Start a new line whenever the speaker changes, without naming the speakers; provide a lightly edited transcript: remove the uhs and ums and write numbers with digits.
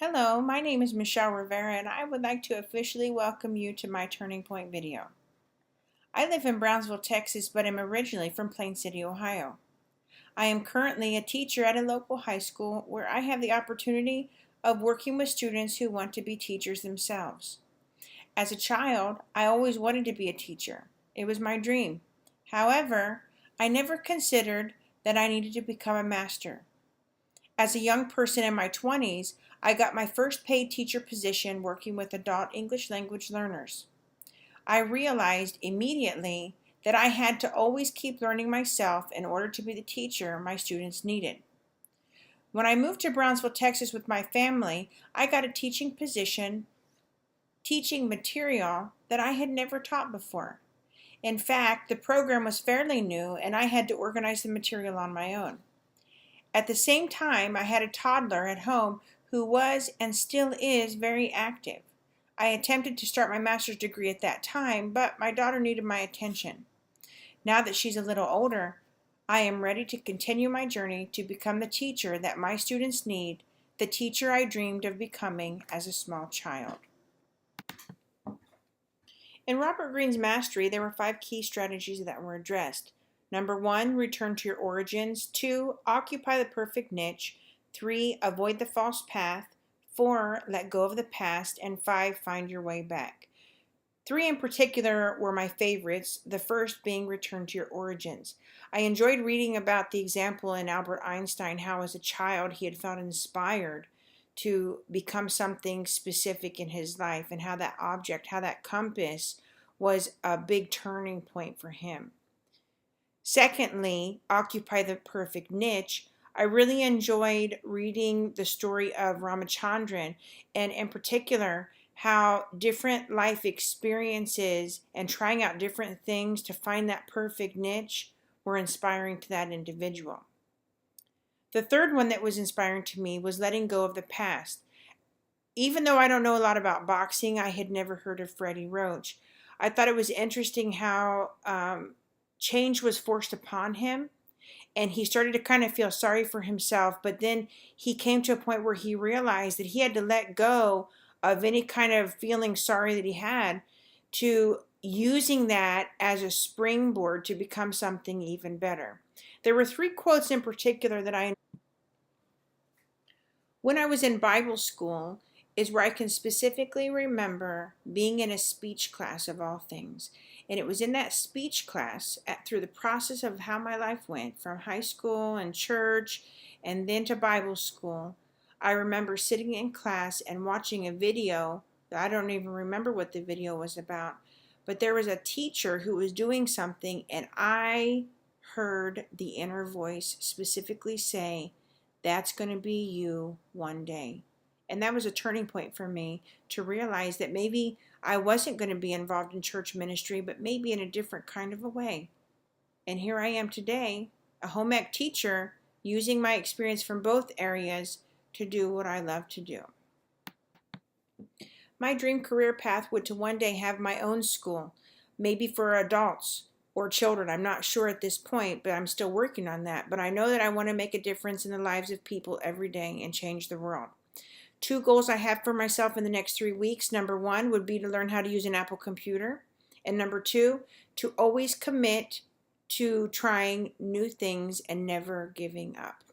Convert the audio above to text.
Hello, my name is Michelle Rivera and I would like to officially welcome you to my Turning Point video. I live in Brownsville, Texas, but am originally from Plain City, Ohio. I am currently a teacher at a local high school where I have the opportunity of working with students who want to be teachers themselves. As a child, I always wanted to be a teacher. It was my dream. However, I never considered that I needed to become a master. As a young person in my 20s, I got my first paid teacher position working with adult English language learners. I realized immediately that I had to always keep learning myself in order to be the teacher my students needed. When I moved to Brownsville, Texas with my family, I got a teaching position, teaching material that I had never taught before. In fact, the program was fairly new and I had to organize the material on my own. At the same time, I had a toddler at home who was and still is very active. I attempted to start my master's degree at that time, but my daughter needed my attention. Now that she's a little older, I am ready to continue my journey to become the teacher that my students need, the teacher I dreamed of becoming as a small child. In Robert Greene's Mastery, there were 5 key strategies that were addressed. Number 1, return to your origins. 2, occupy the perfect niche. 3, avoid the false path. 4, let go of the past. And 5, find your way back. 3 in particular were my favorites, the first being return to your origins. I enjoyed reading about the example in Albert Einstein, how as a child he had felt inspired to become something specific in his life, and how that object, how that compass was a big turning point for him. Secondly, occupy the perfect niche. I really enjoyed reading the story of Ramachandran, and in particular, how different life experiences and trying out different things to find that perfect niche were inspiring to that individual. The third one that was inspiring to me was letting go of the past. Even though I don't know a lot about boxing, I had never heard of Freddie Roach. I thought it was interesting how change was forced upon him, and he started to kind of feel sorry for himself, but then he came to a point where he realized that he had to let go of any kind of feeling sorry that he had, to using that as a springboard to become something even better. There were 3 quotes in particular that when I was in Bible school is where I can specifically remember being in a speech class of all things. And it was in that speech class, through the process of how my life went from high school and church and then to Bible school, I remember sitting in class and watching a video. I don't even remember what the video was about, but there was a teacher who was doing something, and I heard the inner voice specifically say, "That's going to be you one day." And that was a turning point for me to realize that maybe I wasn't going to be involved in church ministry, but maybe in a different kind of a way. And here I am today, a home ec teacher, using my experience from both areas to do what I love to do. My dream career path would to one day have my own school, maybe for adults or children. I'm not sure at this point, but I'm still working on that. But I know that I want to make a difference in the lives of people every day and change the world. 2 goals I have for myself in the next 3 weeks. Number 1 would be to learn how to use an Apple computer. And number 2, to always commit to trying new things and never giving up.